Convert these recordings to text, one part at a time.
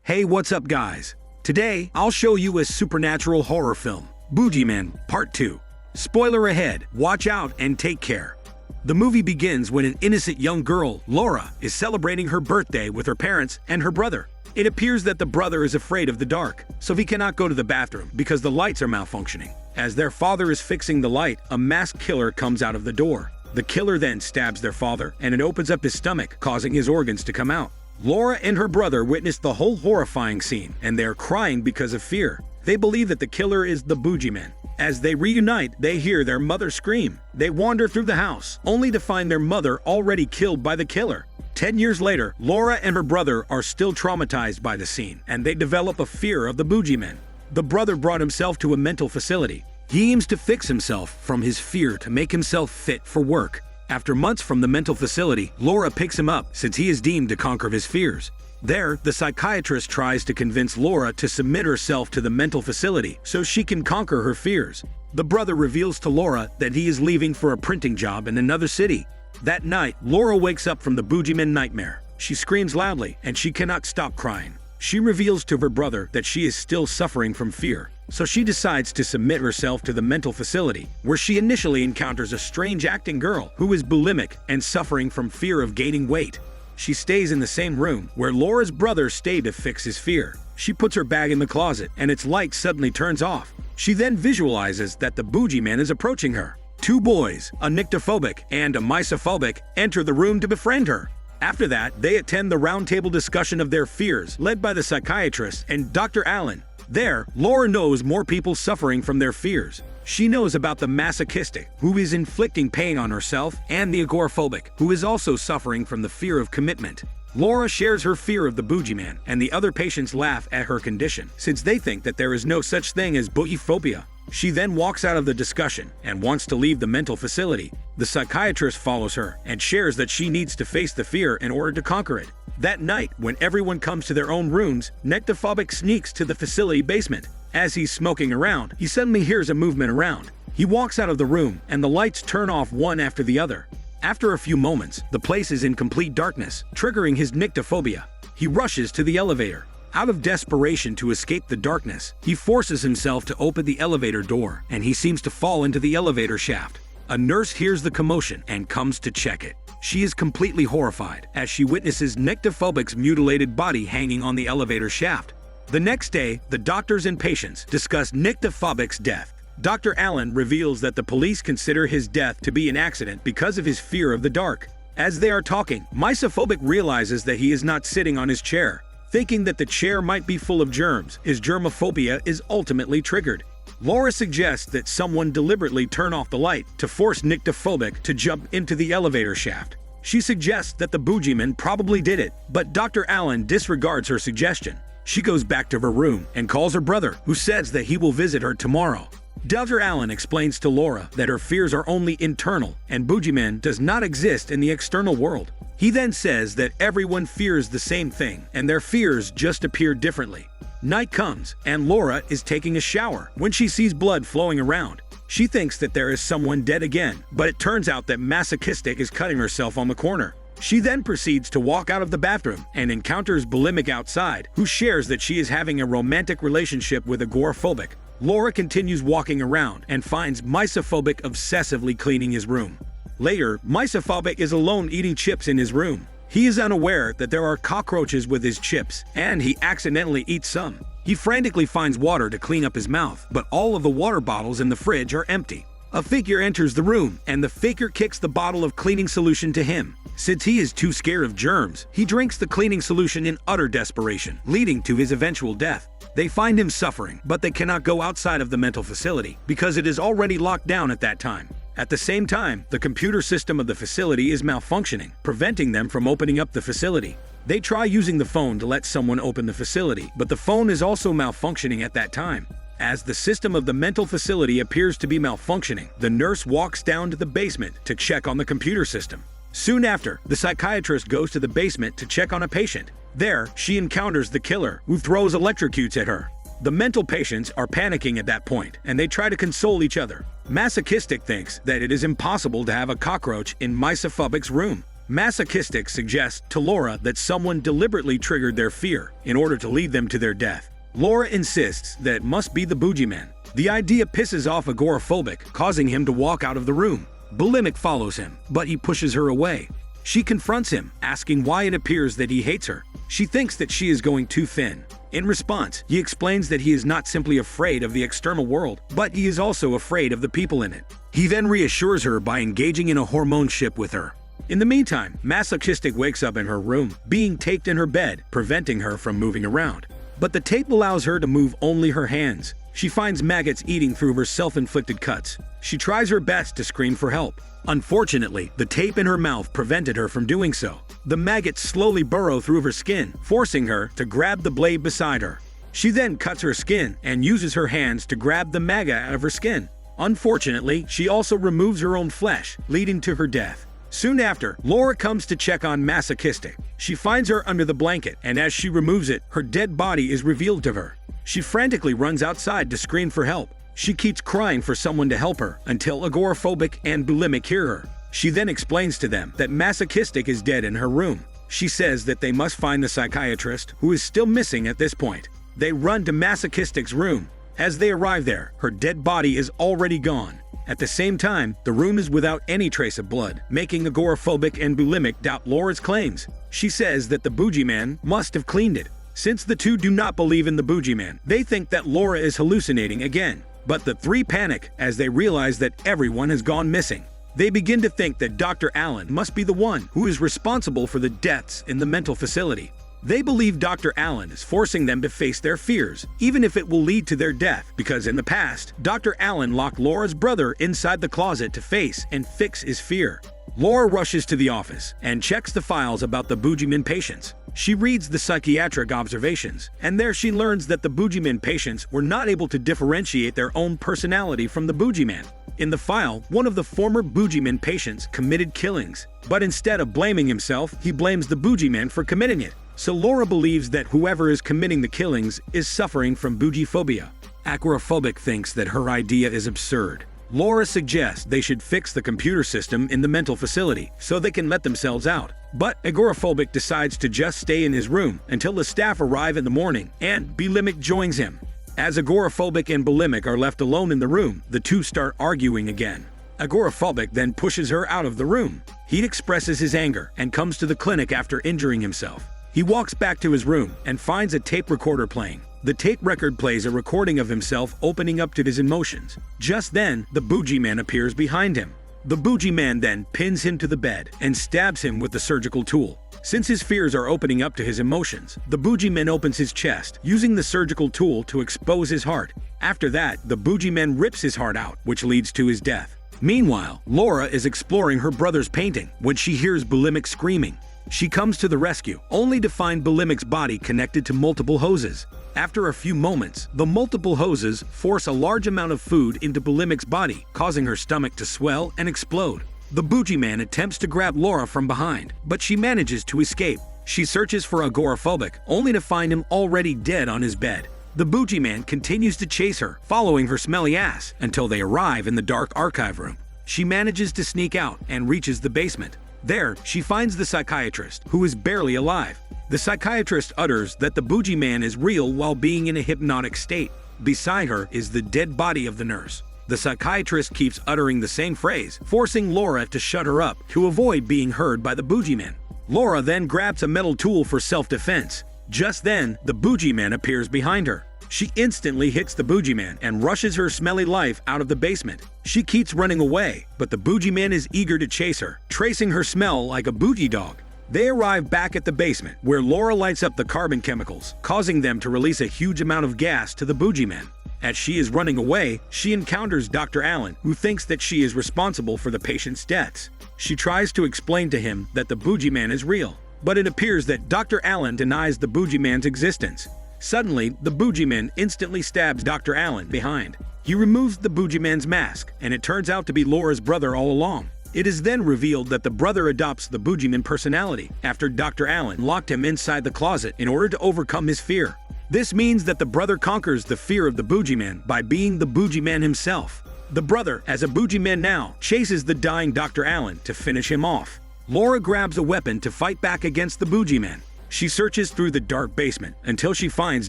Hey, what's up guys? Today, I'll show you a supernatural horror film, BOOGEYMAN Part 2. Spoiler ahead, watch out and take care. The movie begins when an innocent young girl, Laura, is celebrating her birthday with her parents and her brother. It appears that the brother is afraid of the dark, so he cannot go to the bathroom because the lights are malfunctioning. As their father is fixing the light, a masked killer comes out of the door. The killer then stabs their father, and it opens up his stomach, causing his organs to come out. Laura and her brother witness the whole horrifying scene, and they are crying because of fear. They believe that the killer is the BOOGEYMAN. As they reunite, they hear their mother scream. They wander through the house, only to find their mother already killed by the killer. 10 years later, Laura and her brother are still traumatized by the scene, and they develop a fear of the BOOGEYMAN. The brother brought himself to a mental facility. He aims to fix himself from his fear to make himself fit for work. After months from the mental facility, Laura picks him up since he is deemed to conquer his fears. There, the psychiatrist tries to convince Laura to submit herself to the mental facility so she can conquer her fears. The brother reveals to Laura that he is leaving for a printing job in another city. That night, Laura wakes up from the BOOGEYMAN nightmare. She screams loudly and she cannot stop crying. She reveals to her brother that she is still suffering from fear, so she decides to submit herself to the mental facility, where she initially encounters a strange acting girl who is bulimic and suffering from fear of gaining weight. She stays in the same room where Laura's brother stayed to fix his fear. She puts her bag in the closet and its light suddenly turns off. She then visualizes that the BOOGEYMAN is approaching her. Two boys, a nyctophobic and a misophobic, enter the room to befriend her. After that, they attend the roundtable discussion of their fears, led by the psychiatrist and Dr. Allen. There, Laura knows more people suffering from their fears. She knows about the masochistic, who is inflicting pain on herself, and the agoraphobic, who is also suffering from the fear of commitment. Laura shares her fear of the BOOGEYMAN, and the other patients laugh at her condition, since they think that there is no such thing as boogeyphobia. She then walks out of the discussion and wants to leave the mental facility. The psychiatrist follows her and shares that she needs to face the fear in order to conquer it. That night, when everyone comes to their own rooms, nyctophobic sneaks to the facility basement. As he's smoking around, he suddenly hears a movement around. He walks out of the room and the lights turn off one after the other. After a few moments, the place is in complete darkness, triggering his nyctophobia. He rushes to the elevator. Out of desperation to escape the darkness, he forces himself to open the elevator door, and he seems to fall into the elevator shaft. A nurse hears the commotion and comes to check it. She is completely horrified as she witnesses nyctophobic's mutilated body hanging on the elevator shaft. The next day, the doctors and patients discuss nyctophobic's death. Dr. Allen reveals that the police consider his death to be an accident because of his fear of the dark. As they are talking, misophobic realizes that he is not sitting on his chair. Thinking that the chair might be full of germs, his germophobia is ultimately triggered. Laura suggests that someone deliberately turn off the light to force nyctophobic to jump into the elevator shaft. She suggests that the BOOGEYMAN probably did it, but Dr. Allen disregards her suggestion. She goes back to her room and calls her brother, who says that he will visit her tomorrow. Dr. Allen explains to Laura that her fears are only internal and BOOGEYMAN does not exist in the external world. He then says that everyone fears the same thing and their fears just appear differently. Night comes and Laura is taking a shower when she sees blood flowing around. She thinks that there is someone dead again, but it turns out that masochistic is cutting herself on the corner. She then proceeds to walk out of the bathroom and encounters bulimic outside, who shares that she is having a romantic relationship with agoraphobic. Laura continues walking around and finds misophobic obsessively cleaning his room. Later, misophobic is alone eating chips in his room. He is unaware that there are cockroaches with his chips, and he accidentally eats some. He frantically finds water to clean up his mouth, but all of the water bottles in the fridge are empty. A figure enters the room, and the figure kicks the bottle of cleaning solution to him. Since he is too scared of germs, he drinks the cleaning solution in utter desperation, leading to his eventual death. They find him suffering, but they cannot go outside of the mental facility because it is already locked down at that time. At the same time, the computer system of the facility is malfunctioning, preventing them from opening up the facility. They try using the phone to let someone open the facility, but the phone is also malfunctioning at that time. As the system of the mental facility appears to be malfunctioning, the nurse walks down to the basement to check on the computer system. Soon after, the psychiatrist goes to the basement to check on a patient. There, she encounters the killer, who throws electrocutes at her. The mental patients are panicking at that point, and they try to console each other. Masochistic thinks that it is impossible to have a cockroach in Misophobic's room. Masochistic suggests to Laura that someone deliberately triggered their fear in order to lead them to their death. Laura insists that it must be the boogeyman. The idea pisses off Agoraphobic, causing him to walk out of the room. Bulimic follows him, but he pushes her away. She confronts him, asking why it appears that he hates her. She thinks that she is going too thin. In response, he explains that he is not simply afraid of the external world, but he is also afraid of the people in it. He then reassures her by engaging in a hormone ship with her. In the meantime, Masochistic wakes up in her room, being taped in her bed, preventing her from moving around. But the tape allows her to move only her hands. She finds maggots eating through her self-inflicted cuts. She tries her best to scream for help. Unfortunately, the tape in her mouth prevented her from doing so. The maggots slowly burrow through her skin, forcing her to grab the blade beside her. She then cuts her skin and uses her hands to grab the maggot out of her skin. Unfortunately, she also removes her own flesh, leading to her death. Soon after, Laura comes to check on Masochistic. She finds her under the blanket, and as she removes it, her dead body is revealed to her. She frantically runs outside to scream for help. She keeps crying for someone to help her until Agoraphobic and Bulimic hear her. She then explains to them that Masochistic is dead in her room. She says that they must find the psychiatrist, who is still missing at this point. They run to Masochistic's room. As they arrive there, her dead body is already gone. At the same time, the room is without any trace of blood, making Agoraphobic and Bulimic doubt Laura's claims. She says that the boogeyman must have cleaned it. Since the two do not believe in the boogeyman, they think that Laura is hallucinating again. But the three panic as they realize that everyone has gone missing. They begin to think that Dr. Allen must be the one who is responsible for the deaths in the mental facility. They believe Dr. Allen is forcing them to face their fears, even if it will lead to their death, because in the past, Dr. Allen locked Laura's brother inside the closet to face and fix his fear. Laura rushes to the office and checks the files about the boogeyman patients. She reads the psychiatric observations, and there she learns that the boogeyman patients were not able to differentiate their own personality from the boogeyman. In the file, one of the former boogeyman patients committed killings, but instead of blaming himself, he blames the boogeyman for committing it. So Laura believes that whoever is committing the killings is suffering from boogeyphobia. Agoraphobic thinks that her idea is absurd. Laura suggests they should fix the computer system in the mental facility so they can let themselves out. But Agoraphobic decides to just stay in his room until the staff arrive in the morning, and Bulimic joins him. As Agoraphobic and Bulimic are left alone in the room, the two start arguing again. Agoraphobic then pushes her out of the room. He expresses his anger and comes to the clinic after injuring himself. He walks back to his room and finds a tape recorder playing. The tape record plays a recording of himself opening up to his emotions. Just then, the boogeyman appears behind him. The boogeyman then pins him to the bed and stabs him with the surgical tool. Since his fears are opening up to his emotions, the boogeyman opens his chest, using the surgical tool to expose his heart. After that, the boogeyman rips his heart out, which leads to his death. Meanwhile, Laura is exploring her brother's painting when she hears Bulimic screaming. She comes to the rescue, only to find Bulimic's body connected to multiple hoses. After a few moments, the multiple hoses force a large amount of food into Bulimic's body, causing her stomach to swell and explode. The boogeyman attempts to grab Laura from behind, but she manages to escape. She searches for Agoraphobic, only to find him already dead on his bed. The boogeyman continues to chase her, following her smelly ass, until they arrive in the dark archive room. She manages to sneak out and reaches the basement. There, she finds the psychiatrist, who is barely alive. The psychiatrist utters that the boogeyman is real while being in a hypnotic state. Beside her is the dead body of the nurse. The psychiatrist keeps uttering the same phrase, forcing Laura to shut her up to avoid being heard by the boogeyman. Laura then grabs a metal tool for self-defense. Just then, the boogeyman appears behind her. She instantly hits the boogeyman and rushes her smelly life out of the basement. She keeps running away, but the boogeyman is eager to chase her, tracing her smell like a boogie dog. They arrive back at the basement, where Laura lights up the carbon chemicals, causing them to release a huge amount of gas to the boogeyman. As she is running away, she encounters Dr. Allen, who thinks that she is responsible for the patient's deaths. She tries to explain to him that the boogeyman is real, but it appears that Dr. Allen denies the boogeyman's existence. Suddenly, the boogeyman instantly stabs Dr. Allen behind. He removes the boogeyman's mask, and it turns out to be Laura's brother all along. It is then revealed that the brother adopts the boogeyman personality after Dr. Allen locked him inside the closet in order to overcome his fear. This means that the brother conquers the fear of the boogeyman by being the boogeyman himself. The brother, as a boogeyman now, chases the dying Dr. Allen to finish him off. Laura grabs a weapon to fight back against the boogeyman. She searches through the dark basement until she finds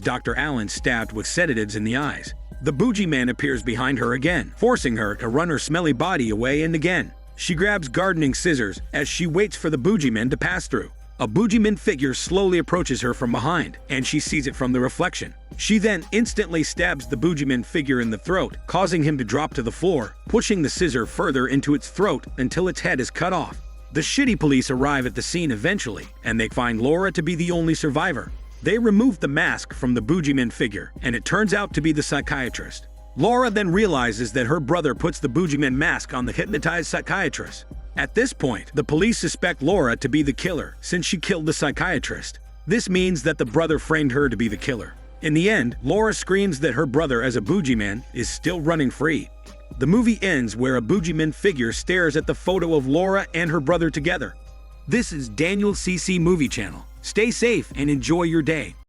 Dr. Allen stabbed with sedatives in the eyes. The boogeyman appears behind her again, forcing her to run her smelly body away and again. She grabs gardening scissors as she waits for the boogeyman to pass through. A boogeyman figure slowly approaches her from behind, and she sees it from the reflection. She then instantly stabs the boogeyman figure in the throat, causing him to drop to the floor, pushing the scissor further into its throat until its head is cut off. The shitty police arrive at the scene eventually, and they find Laura to be the only survivor. They remove the mask from the boogeyman figure, and it turns out to be the psychiatrist. Laura then realizes that her brother puts the boogeyman mask on the hypnotized psychiatrist. At this point, the police suspect Laura to be the killer since she killed the psychiatrist. This means that the brother framed her to be the killer. In the end, Laura screams that her brother as a boogeyman is still running free. The movie ends where a boogeyman figure stares at the photo of Laura and her brother together. This is Daniel CC Movie Channel. Stay safe and enjoy your day.